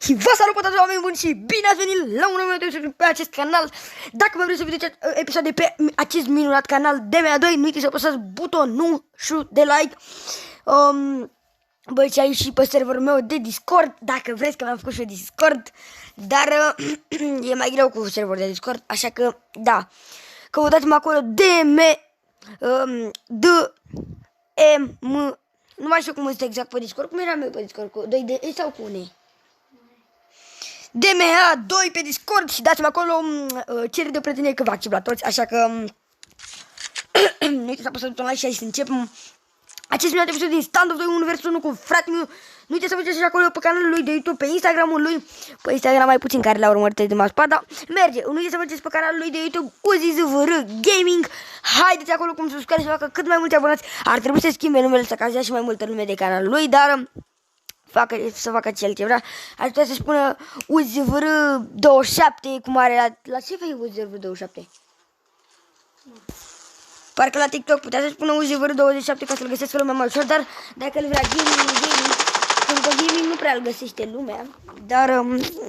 Și vă salut pe toți oameni buni și bine ați venit la un nou video pe acest canal. Dacă vă vreți să vedeți episoade pe acest minunat canal DMA2, nu uitați să apăsați butonul de like. Băi, și aici și pe serverul meu de Discord, dacă vreți, că mi-am făcut și eu Discord. Dar e mai greu cu serverul de Discord, așa că, da. Căutați-mă acolo nu mai știu cum este exact pe Discord. Cum era meu pe Discord? Cu 2 D sau cu 1 E? DMA2 pe Discord și dați-mi acolo cerere de prietenie că vă accept la toți, așa că nu uitați să apăsați butonul like și hai să începem acest minut episod din Stand of 2 1 vs 1 cu fratele meu. Nu uitați să vă și acolo pe canalul lui de YouTube, pe Instagramul lui, pe Instagram mai puțin care l-au urmărit de maspada. Merge, nu uitați să vă pe canalul lui de YouTube UziZVR Gaming. Haideți acolo cum subscribe și să facă cât mai mulți abonați. Ar trebui să schimbe numele să cazea și mai multă lume de canalul lui, dar să facă ce el ce vrea. Aș putea să spună UziZVR 27, cum are la ce fai UziZVR 27? Parcă la TikTok putea să spună UziZVR 27 ca să-l găsesc lumea mai ușor, dar dacă îl vrea gaming, pentru că gaming nu prea îl găsește lumea, dar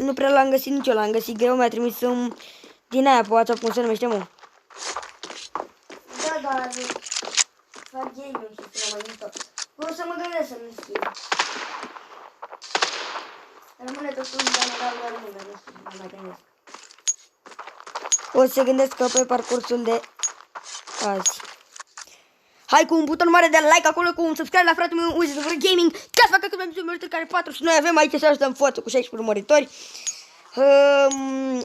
nu prea l-am găsit nici eu, l-am găsit greu, mi-a trimis din aia pe WhatsApp, cum se numește, mă. Da, dar fac gaming și să mai mișto. Vreau să mă gândesc să-mi schimb. Rămâne totul, dar nu știu, nu mai gândesc. O să se gândesc că pe parcursul de azi. Hai cu un buton mare de like acolo, cu un subscribe la fratele meu UziZVR Gaming, ca să facă cât mai multe urmăritori care 4 și noi avem aici să ajutăm foță cu 16 urmăritori.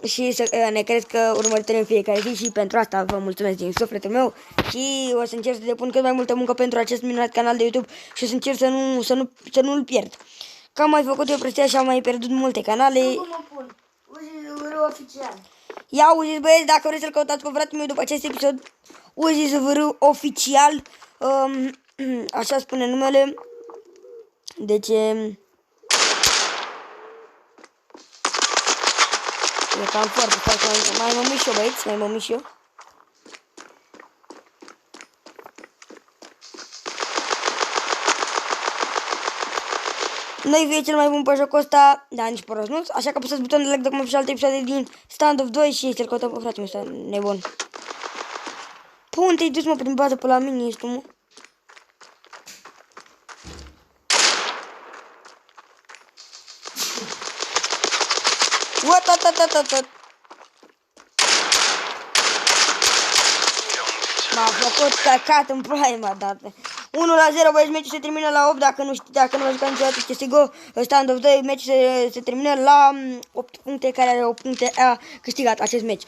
Și să ne crească urmăritorii în fiecare zi și pentru asta vă mulțumesc din sufletul meu și o să încerc să depun cât mai multă muncă pentru acest minunat canal de YouTube și o să încerc să nu-l pierd. Că am mai făcut eu prostia și am mai pierdut multe canale. Cum mă pun? UziZVR oficial. Ia auziți băieți, dacă vreți să-l căutați pe fratele meu după acest episod, UziZVR oficial, așa spune numele. Deci e cam foarte, mai mă mișc eu băieți, mai mă mișc eu. Noi fie cel mai bun pe jocul ăsta, da, nici pe rost, nu? Așa că apăsați butonul de like dacă mă fi alte episoade din Stand of 2 și să-l căutăm pe fratele meu ăsta nebun. Pă, unde te-ai dus, mă, prin bază pe la mine, ești tu, mă? What? M-a făcut căcat în prima dată. 1-0, băieți, meciul se termină la 8, dacă nu vă jucați niciodată CSGO, Stand of 2, meciul se termină la 8 puncte, care are 8 puncte, a câștigat acest meci.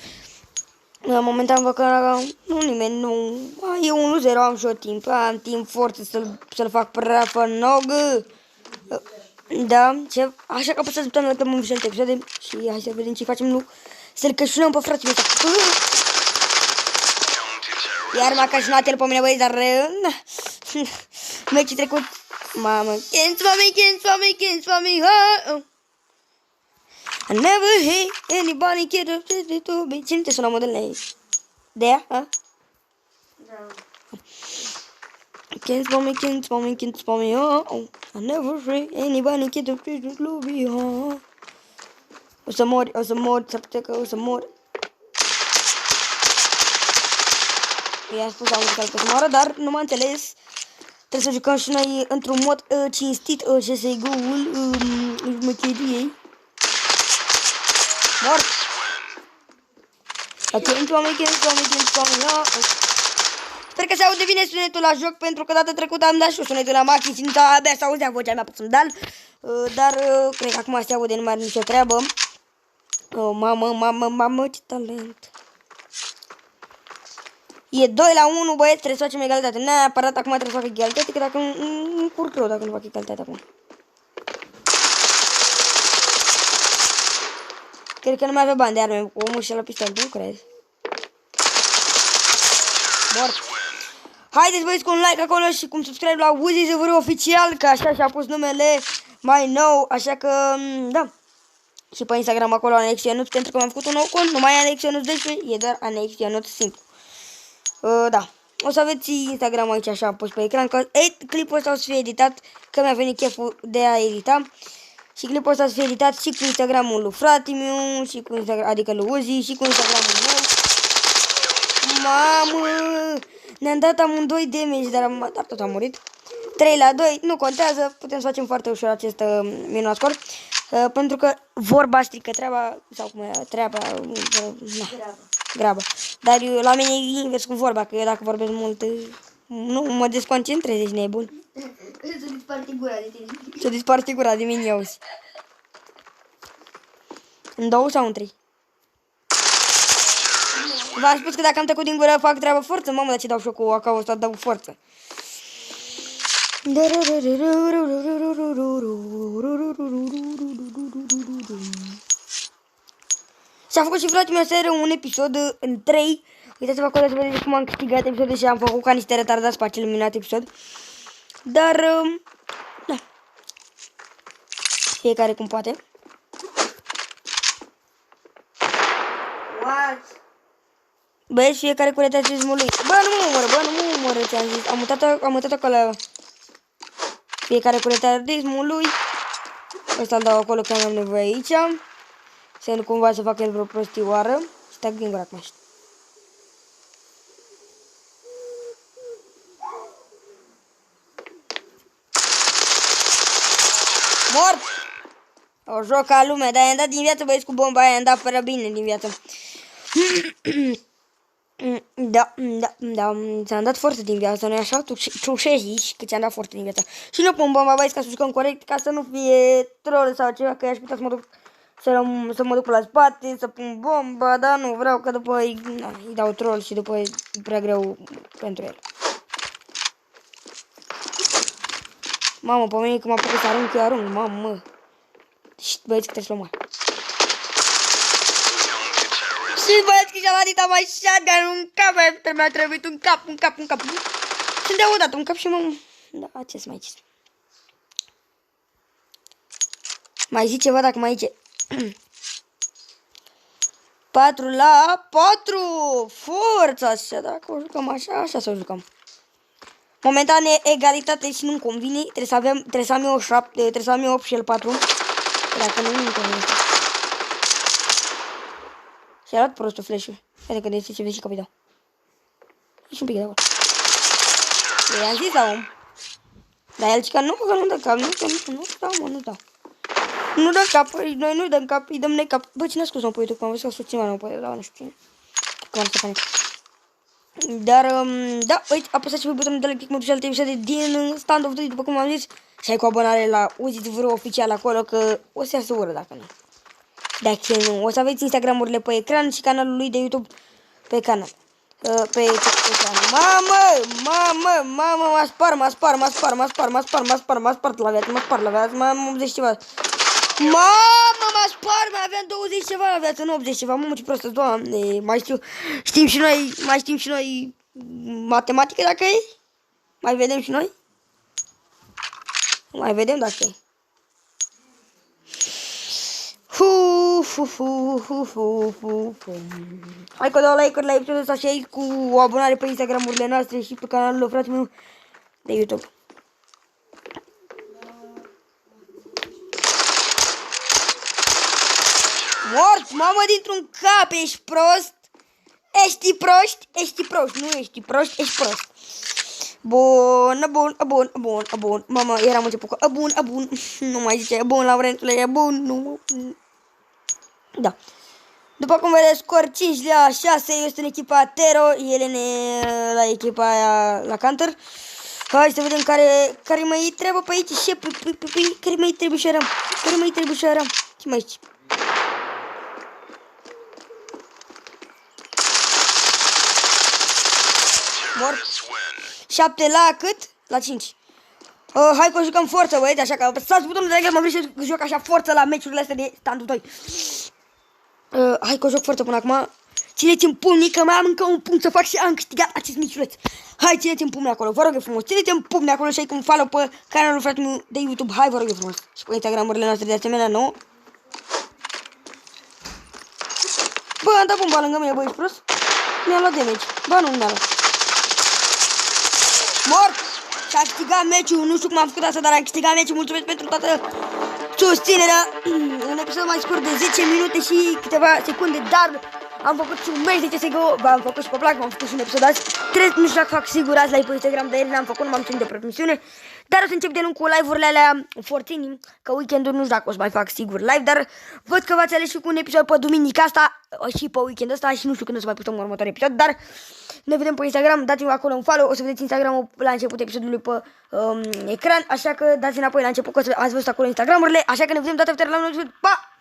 Momentan văd că nimeni nu... E 1-0, am și eu timp, am timp forță să-l fac prafă nogă. Da, așa că apăsați butonul dacă mă învăț alte episoade și hai să vedem ce facem, nu? Să-l cășunăm pe fratele meu. Iar m-a cășunat el pe mine, băi, dar... Meciul trecut... Mamă... Can't for me, I never hate anybody, get up to be... Cine te sună modelele aici? De ea, ha? Da. Can't for me, I never hate anybody, get up to be, O să mori, s-ar putea că o să mori. I-am spus la muzical că să moară, dar nu m-a înțeles. Trebuie să jucăm și noi într-un mod cinstit CSGO-ul măcheriei. Mort! Sper că se aude bine sunetul la joc, pentru că data trecută am dat și sunetul la maxim și abia se auzea vocea mea pe fundal. Dar cred că acum se aude, nu mai are nicio treabă. Mamă, ce talent! E 2-1, băieți, trebuie să facem egalitate. Neapărat acum trebuie să fac egalitate, că dacă nu încurc rău dacă nu fac egalitate acum. Cred că nu mai avea bani de arme, omul și la pistol, nu cred. Mort. Haideți băieți cu un like acolo și cu un subscribe la UziZVR oficial, că așa și-a pus numele mai nou, așa că, da. Și pe Instagram acolo Anexionuț, pentru că mi-am făcut un nou cont, nu mai e Anexionuț 12, e doar Anexionuț simplu. Da, o să aveți Instagram aici așa pus pe ecran, că clipul ăsta o să fie editat, că mi-a venit cheful de a edita. Și clipul ăsta să fie editat și cu Instagramul lui frate-miu, și cu Instagram, adică lui Uzi, și cu Instagramul meu. Mamă! Ne-am dat amândoi damage, dar tot am murit. 3-2, nu contează, putem să facem foarte ușor acest minunat scor. Pentru că vorba strică treaba, sau cum e, treaba, grabă. Dar eu, la mine e invers cu vorba, că eu dacă vorbesc mult, nu mă desconcentrez, ești nebun. Să disparte gura de tine. Să disparte gura de mine, auzi. În 2 sau în 3? V-am spus că dacă am tăcut din gură fac treabă forță, mamă, dar ce dau și eu cu AK-ul ăsta, dau forță. Și-a făcut și fratele meu seară un episod în 3. Uitați-vă acolo să vedeți cum am câștigat episodul și am făcut ca niște retardați pe acel minunat episod. Dar, da. Fiecare cum poate. What? Băieți, fiecare cu retardatismul lui. Bă, nu mă omoră, bă, nu mă omoră, ți-am zis. Am mutat acolo. Fiecare cu retardismul lui. Ăsta îl dau acolo că am nevoie aici. Să nu cumva să facă el vreo prostioară. Stai din gura acum. Mort! O joc ca lumea, dar i-am dat din viață, băieți, cu bomba aia, i-am dat prea bine din viață. Da, ți-am dat forță din viață, nu-i așa? Tu zici că ți-am dat forță din viață. Și nu pun bomba, băieți, ca să jucăm corect, ca să nu fie troll sau ceva, că aș putea să mă duc să mă duc la spate, să pun bomba, dar nu vreau, că după îi dau troll și după e prea greu pentru el. Mamă, pe mine că m-a putut să arunc, eu arunc, mamă. Și băieți, că trebuie să luăm mai. Și băieți, că și-a luat mai shotgun, un cap, mi-a trebuit un cap. Și de-au dat un cap și mă... Da, ce să mai zici? Mai zici ceva dacă mai zice. 4-4! Forța așa, dacă o jucăm așa să o jucăm. Momentan e egalitate și nu-mi convine. Trebuie să am eu 7, trebuie să am eu 8 și el 4. Dacă nu convine. Și-a luat prostul flash-ul. Haide că de ce vezi și că dau. Și un pic de acolo. I-am zis la om. Dar el zice că nu dă cap, nu dau. Nu dă cap, noi nu dăm cap, îi dăm necap. Bă, cine a scos-o pe YouTube? Am văzut că a scos cineva, nu nu știu cine. Cum să fac. Dar, da, uite, apăsați pe butonul de like, mă duce alte episoade din Stand of Duty, după cum am zis. Și ai cu abonare la Uzi vreo oficial acolo, că o să iasă ură dacă nu. Dacă nu, o să aveți Instagram-urile pe ecran și canalul lui de YouTube pe canal. Pe ecran. Mamă, m-a spart la viață, m-am 80 ceva. Mamă, m-a spart, mai aveam 20 ceva la viață, nu 80 ceva, mamă, ce prostă, Doamne, mai știm și noi matematică dacă e? Mai vedem și noi? Mai vedem dacă e. Hai că dau like-uri la episodul ăsta și aici cu o abonare pe Instagram-urile noastre și pe canalul lui fratele meu de YouTube. Mort, mamă, dintr-un cap, ești prost? Ești proști, nu ești proști, ești prost. Bun, mama, eram început cu bun, nu mai zice bun, Laurentule, e bun, nu. Da. După cum vedeți, scor 5-6, eu sunt în echipa Tero, Elene la echipa aia la Counter. Hai să vedem care mai trebuie pe aici, care mai trebuie și aram, ce mai zici? Mort. 7 la cât? La 5. Hai că jucăm forță, băieți, așa că apăsați butonul de like, mă vrei să joc așa forță la meciurile astea de Stand 2. Hai că joc forță până acum. Țineți-mi pumnii că mai am încă un punct să fac și am câștigat acest meciuleț. Hai, țineți-mi pumnii acolo, vă rog eu frumos. Țineți-mi pumnii acolo și ai cum follow pe canalul fratele meu de YouTube. Hai, vă rog eu frumos. Și pe Instagram-urile noastre de asemenea, nu? Bă, am dat bomba lângă mine, bă, ești prost? Mi-a luat damage. Ba nu, mi-a luat. Mort! Și a câștigat meciul, nu știu cum am făcut asta, dar am câștigat meciul. Mulțumesc pentru toată susținerea. Un episod mai scurt de 10 minute și câteva secunde, dar am făcut și un meci de CSGO, am făcut și pe plac, am făcut și un episod azi. Nu știu dacă fac sigur azi live pe Instagram, dar ieri n-am făcut, nu m-am ținut de promisiune. Dar o să încep de lung cu live-urile alea forțini, că weekendul nu știu dacă o să mai fac sigur live, dar văd că v-ați ales și cu un episod pe duminica asta și pe weekendul ăsta și nu știu când o să mai putem următorul episod, dar ne vedem pe Instagram, dați-mi acolo un follow, o să vedeți Instagramul la început episodului pe ecran, așa că dați înapoi la început, că ați văzut acolo Instagramurile, așa că ne vedem data viitoare la un episod, pa!